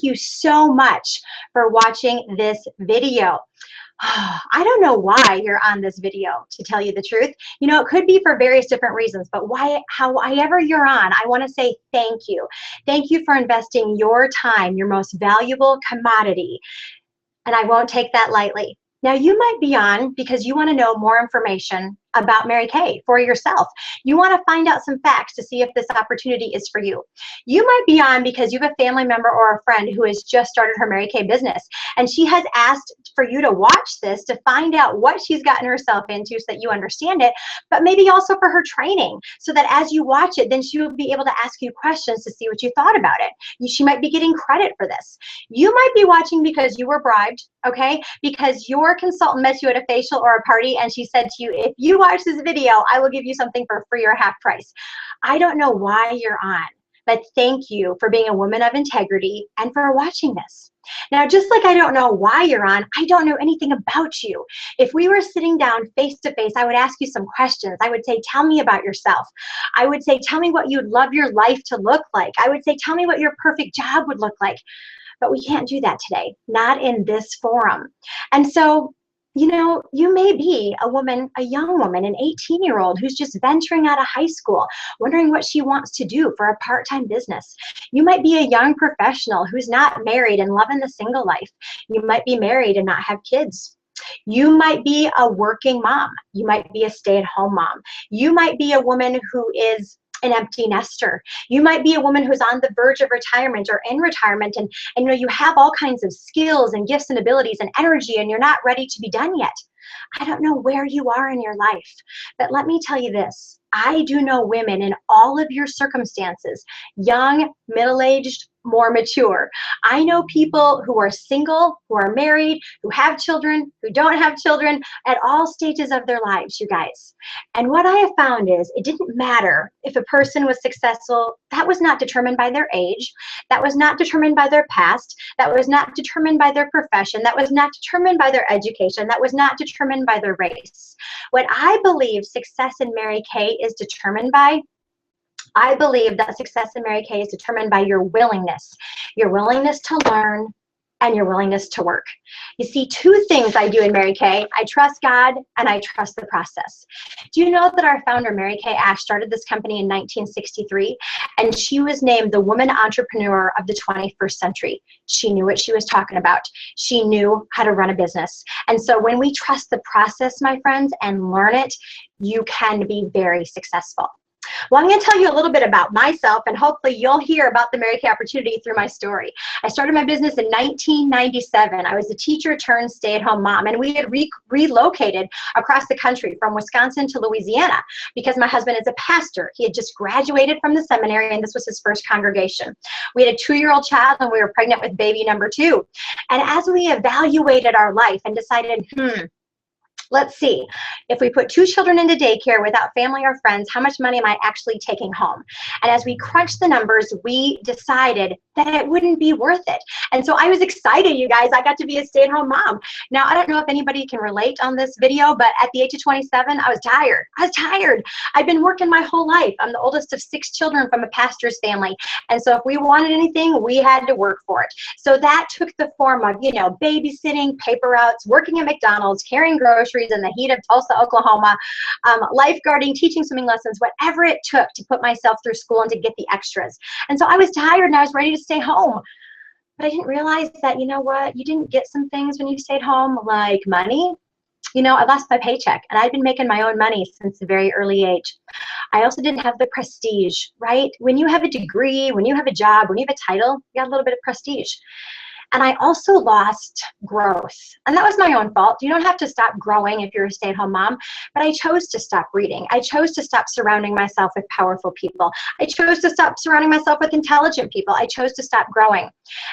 you so much for watching this video. I don't know why you're on this video, to tell you the truth. You know, it could be for various different reasons, but however you're on, I want to say thank you. Thank you for investing your time, your most valuable commodity, and I won't take that lightly. Now, you might be on because you want to know more information about Mary Kay for yourself. You want to find out some facts to see if this opportunity is for you. You might be on because you have a family member or a friend who has just started her Mary Kay business, and she has asked for you to watch this to find out what she's gotten herself into so that you understand it, but maybe also for her training, so that as you watch it, then she will be able to ask you questions to see what you thought about it. She might be getting credit for this. You might be watching because you were bribed, okay? Because your consultant met you at a facial or a party and she said to you, if you watch this video, I will give you something for free or half price. I don't know why you're on, but thank you for being a woman of integrity and for watching this. Now, just like I don't know why you're on, I don't know anything about you. If we were sitting down face to face, I would ask you some questions. I would say, tell me about yourself. I would say, tell me what you'd love your life to look like. I would say, tell me what your perfect job would look like. But we can't do that today, not in this forum. And so, you know, you may be a woman, a young woman, an 18-year-old who's just venturing out of high school, wondering what she wants to do for a part-time business. You might be a young professional who's not married and loving the single life. You might be married and not have kids. You might be a working mom. You might be a stay-at-home mom. You might be a woman who is an empty nester. You might be a woman who's on the verge of retirement or in retirement, and you know, you have all kinds of skills and gifts and abilities and energy, and you're not ready to be done yet. I don't know where you are in your life, but let me tell you this. I do know women in all of your circumstances, young, middle-aged, more mature. I know people who are single, who are married, who have children, who don't have children, at all stages of their lives, you guys. And what I have found is it didn't matter if a person was successful. That was not determined by their age. That was not determined by their past. That was not determined by their profession. That was not determined by their education. That was not determined by their race. What I believe success in Mary Kay is determined by, I believe that success in Mary Kay is determined by your willingness to learn, and your willingness to work. You see, two things I do in Mary Kay. I trust God and I trust the process. Do you know that our founder, Mary Kay Ash, started this company in 1963, and she was named the woman entrepreneur of the 21st century. She knew what she was talking about. She knew how to run a business. And so when we trust the process, my friends, and learn it, you can be very successful. Well, I'm going to tell you a little bit about myself, and hopefully you'll hear about the Mary Kay opportunity through my story. I started my business in 1997. I was a teacher turned stay-at-home mom, and we had relocated across the country from Wisconsin to Louisiana because my husband is a pastor. He had just graduated from the seminary, and this was his first congregation. We had a 2-year-old child, and we were pregnant with baby number 2. And as we evaluated our life and decided, let's see, if we put 2 children into daycare without family or friends, how much money am I actually taking home? And as we crunched the numbers, we decided that it wouldn't be worth it. And so I was excited, you guys. I got to be a stay-at-home mom. Now, I don't know if anybody can relate on this video, but at the age of 27, I was tired. I was tired. I've been working my whole life. I'm the oldest of 6 children from a pastor's family. And so if we wanted anything, we had to work for it. So that took the form of, you know, babysitting, paper routes, working at McDonald's, carrying groceries in the heat of Tulsa, Oklahoma, lifeguarding, teaching swimming lessons, whatever it took to put myself through school and to get the extras. And so I was tired and I was ready to stay home. But I didn't realize that, you know what, you didn't get some things when you stayed home, like money. You know, I lost my paycheck, and I'd been making my own money since a very early age. I also didn't have the prestige, right? When you have a degree, when you have a job, when you have a title, you got a little bit of prestige. And I also lost growth. And that was my own fault. You don't have to stop growing if you're a stay-at-home mom, but I chose to stop reading. I chose to stop surrounding myself with powerful people. I chose to stop surrounding myself with intelligent people. I chose to stop growing.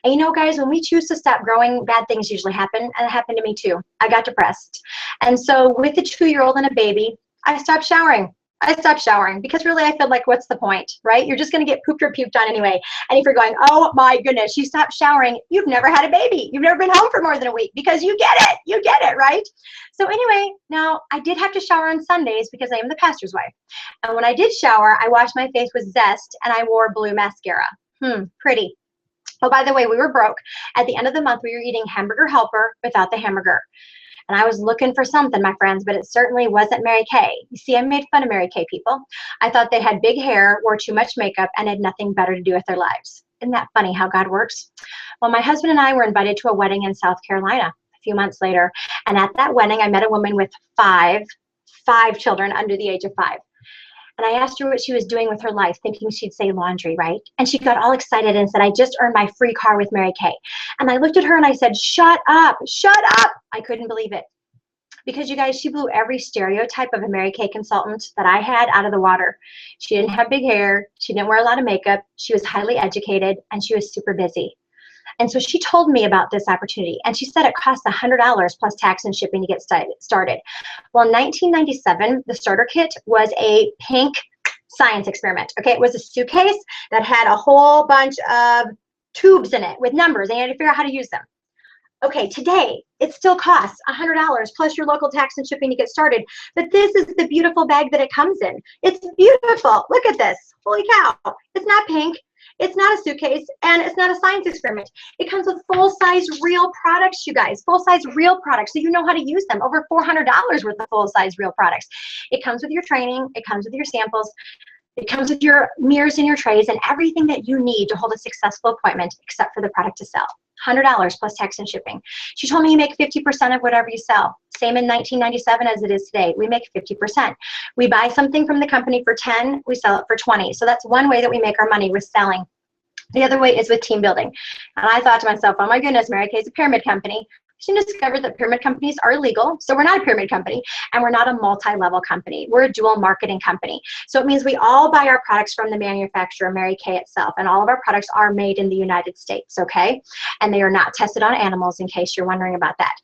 And you know, guys, when we choose to stop growing, bad things usually happen, and it happened to me too. I got depressed. And so with a 2-year-old and a baby, I stopped showering. I stopped showering because really I feel like, what's the point, right? You're just going to get pooped or puked on anyway. And if you're going, oh my goodness, you stopped showering, you've never had a baby. You've never been home for more than a week, because you get it, right? So anyway, now I did have to shower on Sundays because I am the pastor's wife. And when I did shower, I washed my face with Zest and I wore blue mascara. Pretty. Oh, by the way, we were broke. At the end of the month, we were eating hamburger helper without the hamburger. And I was looking for something, my friends, but it certainly wasn't Mary Kay. You see, I made fun of Mary Kay people. I thought they had big hair, wore too much makeup, and had nothing better to do with their lives. Isn't that funny how God works? Well, my husband and I were invited to a wedding in South Carolina a few months later. And at that wedding, I met a woman with five children under the age of 5. And I asked her what she was doing with her life, thinking she'd say laundry, right? And she got all excited and said, I just earned my free car with Mary Kay. And I looked at her and I said, shut up, shut up. I couldn't believe it. Because you guys, she blew every stereotype of a Mary Kay consultant that I had out of the water. She didn't have big hair. She didn't wear a lot of makeup. She was highly educated and she was super busy. And so she told me about this opportunity, and she said it cost $100 plus tax and shipping to get started. Well, in 1997, the starter kit was a pink science experiment. Okay, it was a suitcase that had a whole bunch of tubes in it with numbers, and you had to figure out how to use them. Okay, today, it still costs $100 plus your local tax and shipping to get started. But this is the beautiful bag that it comes in. It's beautiful. Look at this. Holy cow. It's not pink. It's not a suitcase, and it's not a science experiment. It comes with full-size real products, you guys. Full-size real products, so you know how to use them. Over $400 worth of full-size real products. It comes with your training. It comes with your samples. It comes with your mirrors and your trays and everything that you need to hold a successful appointment except for the product to sell. $100 plus tax and shipping. She told me you make 50% of whatever you sell. Same in 1997 as it is today. We make 50%. We buy something from the company for 10, we sell it for 20. So that's one way that we make our money with selling. The other way is with team building. And I thought to myself, oh my goodness, Mary Kay is a pyramid company. She discovered that pyramid companies are illegal. So we're not a pyramid company, and we're not a multi-level company. We're a dual marketing company. So it means we all buy our products from the manufacturer, Mary Kay itself, and all of our products are made in the United States, okay? And they are not tested on animals, in case you're wondering about that.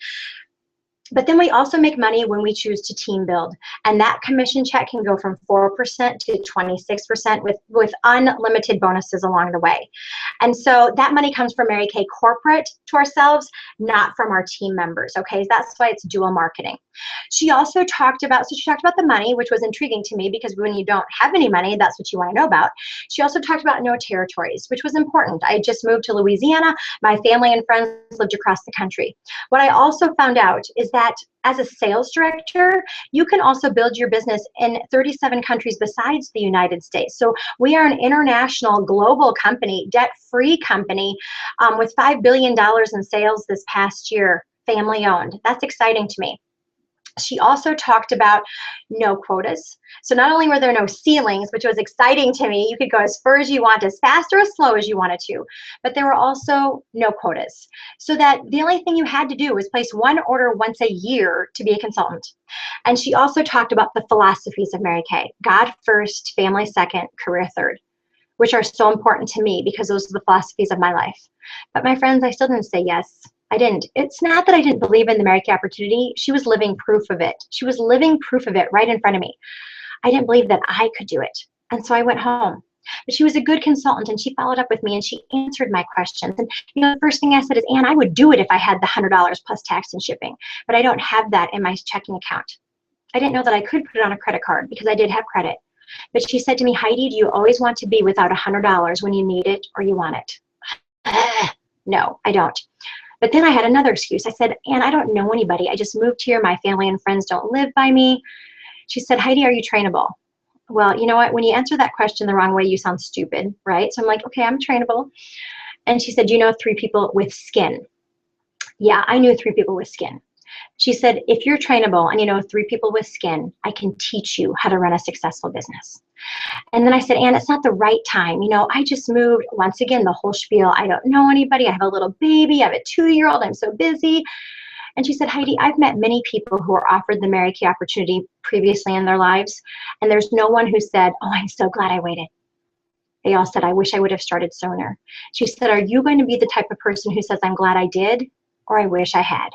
But then we also make money when we choose to team build. And that commission check can go from 4% to 26% with unlimited bonuses along the way. And so that money comes from Mary Kay corporate to ourselves, not from our team members, okay? That's why it's dual marketing. She also talked about, so she talked about the money, which was intriguing to me because when you don't have any money, that's what you want to know about. She also talked about no territories, which was important. I just moved to Louisiana. My family and friends lived across the country. What I also found out is that as a sales director, you can also build your business in 37 countries besides the United States. So we are an international global company, debt-free company with $5 billion in sales this past year, family owned. That's exciting to me. She also talked about no quotas. So not only were there no ceilings, which was exciting to me, you could go as far as you want, as fast or as slow as you wanted to, but there were also no quotas. So that the only thing you had to do was place one order once a year to be a consultant. And she also talked about the philosophies of Mary Kay: God first, family second, career third, which are so important to me because those are the philosophies of my life. But my friends, I still didn't say yes. I didn't. It's not that I didn't believe in the Mary Kay opportunity. She was living proof of it. She was living proof of it right in front of me. I didn't believe that I could do it. And so I went home. But she was a good consultant, and she followed up with me, and she answered my questions. And the first thing I said is, Ann, I would do it if I had the $100 plus tax and shipping, but I don't have that in my checking account. I didn't know that I could put it on a credit card because I did have credit. But she said to me, Heidi, do you always want to be without $100 when you need it or you want it? No, I don't. But then I had another excuse. I said, Ann, I don't know anybody. I just moved here. My family and friends don't live by me. She said, Heidi, are you trainable? Well, you know what? When you answer that question the wrong way, you sound stupid, right? So I'm like, okay, I'm trainable. And she said, do you know 3 people with skin? Yeah, I knew 3 people with skin. She said, if you're trainable and you know 3 people with skin, I can teach you how to run a successful business. And then I said, Ann, it's not the right time. You know, I just moved. Once again, the whole spiel. I don't know anybody. I have a little baby. I have a 2-year-old. I'm so busy. And she said, Heidi, I've met many people who were offered the Mary Kay opportunity previously in their lives, and there's no one who said, oh, I'm so glad I waited. They all said, I wish I would have started sooner. She said, are you going to be the type of person who says, I'm glad I did, or I wish I had?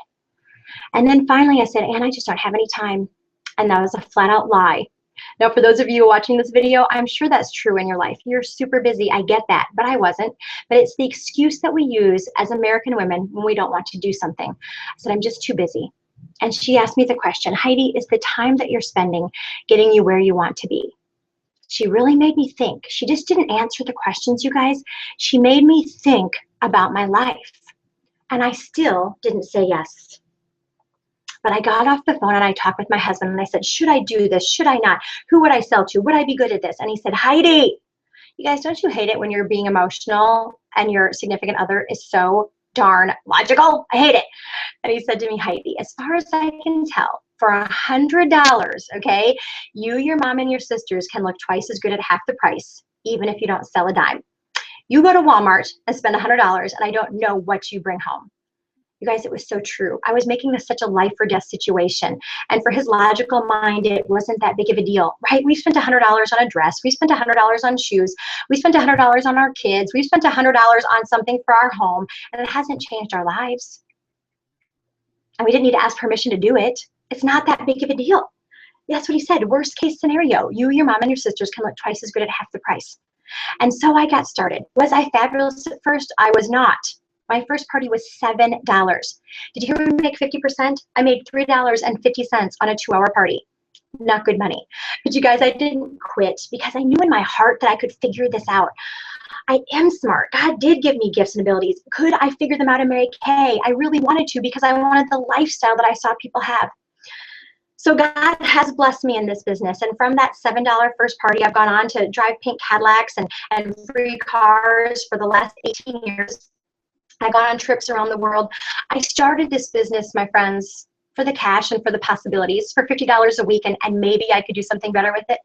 And then finally I said, Ann, I just don't have any time. And that was a flat out lie. Now, for those of you watching this video, I'm sure that's true in your life. You're super busy. I get that, but I wasn't. But it's the excuse that we use as American women when we don't want to do something. I said, I'm just too busy. And she asked me the question, Heidi, is the time that you're spending getting you where you want to be? She really made me think. She just didn't answer the questions, you guys. She made me think about my life. And I still didn't say yes. But I got off the phone and I talked with my husband and I said, should I do this? Should I not? Who would I sell to? Would I be good at this? And he said, Heidi, you guys, don't you hate it when you're being emotional and your significant other is so darn logical? I hate it. And he said to me, Heidi, as far as I can tell, for $100, okay, you, your mom, and your sisters can look twice as good at half the price, even if you don't sell a dime. You go to Walmart and spend $100 and I don't know what you bring home. You guys, it was so true. I was making this such a life or death situation. And for his logical mind, it wasn't that big of a deal, right? We spent $100 on a dress. We spent $100 on shoes. We spent $100 on our kids. We spent $100 on something for our home. And it hasn't changed our lives. And we didn't need to ask permission to do it. It's not that big of a deal. That's what he said. Worst case scenario, you, your mom, and your sisters can look twice as good at half the price. And so I got started. Was I fabulous at first? I was not. My first party was $7. Did you hear me make 50%? I made $3.50 on a 2-hour party. Not good money. But you guys, I didn't quit because I knew in my heart that I could figure this out. I am smart. God did give me gifts and abilities. Could I figure them out and marry Kay? I really wanted to because I wanted the lifestyle that I saw people have. So God has blessed me in this business. And from that $7 first party, I've gone on to drive pink Cadillacs and free cars for the last 18 years. I got on trips around the world. I started this business, my friends, for the cash and for the possibilities, for $50 a week, and maybe I could do something better with it.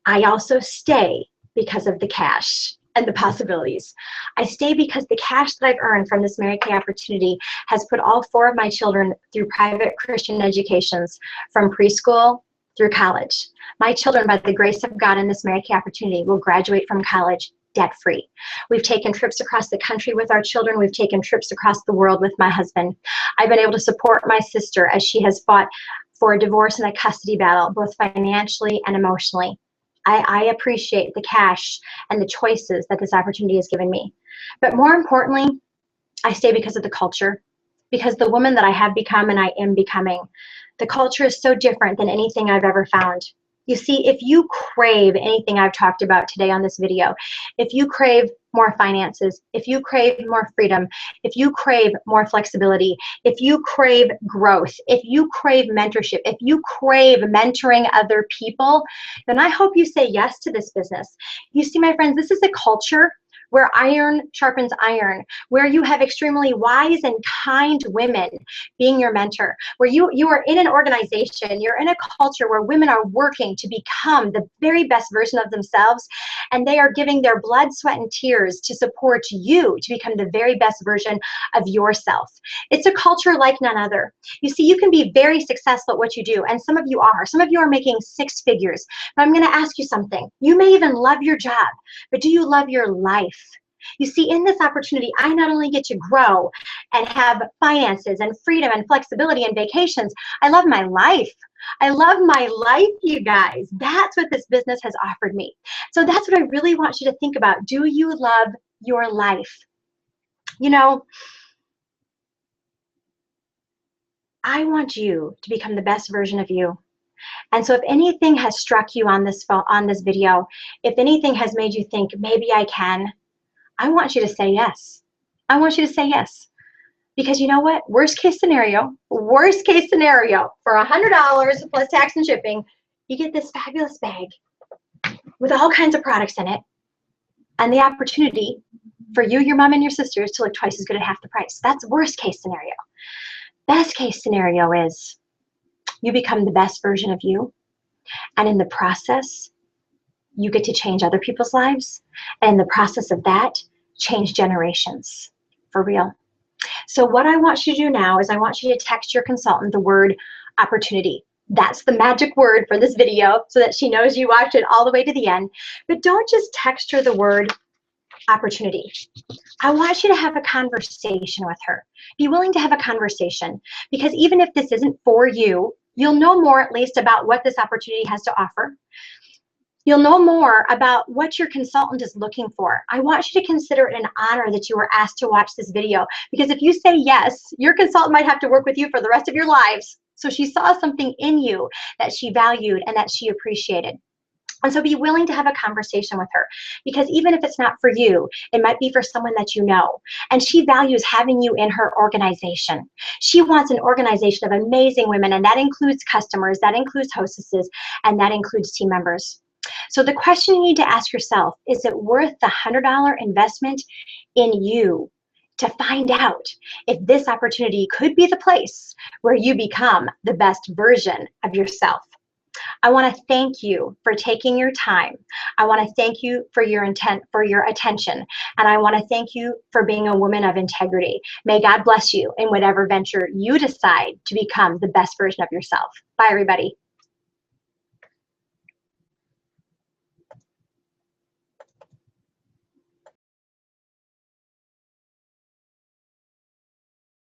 I also stay because of the cash and the possibilities. I stay because the cash that I've earned from this Mary Kay opportunity has put all 4 of my children through private Christian educations from preschool through college. My children, by the grace of God in this Mary Kay opportunity, will graduate from college debt-free. We've taken trips across the country with our children. We've taken trips across the world with my husband. I've been able to support my sister as she has fought for a divorce and a custody battle, both financially and emotionally. I appreciate the cash and the choices that this opportunity has given me. But more importantly, I stay because of the culture, because the woman that I have become and I am becoming, the culture is so different than anything I've ever found. You see, if you crave anything I've talked about today on this video, if you crave more finances, if you crave more freedom, if you crave more flexibility, if you crave growth, if you crave mentorship, if you crave mentoring other people, then I hope you say yes to this business. You see, my friends, this is a culture where iron sharpens iron, where you have extremely wise and kind women being your mentor, where you are in an organization, you're in a culture where women are working to become the very best version of themselves, and they are giving their blood, sweat, and tears to support you to become the very best version of yourself. It's a culture like none other. You see, you can be very successful at what you do, and some of you are. Some of you are making 6 figures. But I'm gonna ask you something. You may even love your job, but do you love your life? You see, in this opportunity, I not only get to grow and have finances and freedom and flexibility and vacations, I love my life. I love my life, you guys. That's what this business has offered me. So that's what I really want you to think about. Do you love your life? You know, I want you to become the best version of you. And so if anything has struck you on this video, if anything has made you think, maybe I can, I want you to say yes. I want you to say yes. Because you know what? Worst case scenario, for $100 plus tax and shipping, you get this fabulous bag with all kinds of products in it and the opportunity for you, your mom, and your sisters to look twice as good at half the price. That's worst case scenario. Best case scenario is you become the best version of you, and in the process, you get to change other people's lives, and in the process of that, change generations, for real. So what I want you to do now is I want you to text your consultant the word opportunity. That's the magic word for this video so that she knows you watched it all the way to the end. But don't just text her the word opportunity. I want you to have a conversation with her. Be willing to have a conversation, because even if this isn't for you, you'll know more at least about what this opportunity has to offer. You'll know more about what your consultant is looking for. I want you to consider it an honor that you were asked to watch this video, because if you say yes, your consultant might have to work with you for the rest of your lives. So she saw something in you that she valued and that she appreciated. And so be willing to have a conversation with her, because even if it's not for you, it might be for someone that you know. And she values having you in her organization. She wants an organization of amazing women, and that includes customers, that includes hostesses, and that includes team members. So the question you need to ask yourself, is it worth the $100 investment in you to find out if this opportunity could be the place where you become the best version of yourself? I want to thank you for taking your time. I want to thank you for your intent, for your attention. And I want to thank you for being a woman of integrity. May God bless you in whatever venture you decide to become the best version of yourself. Bye, everybody.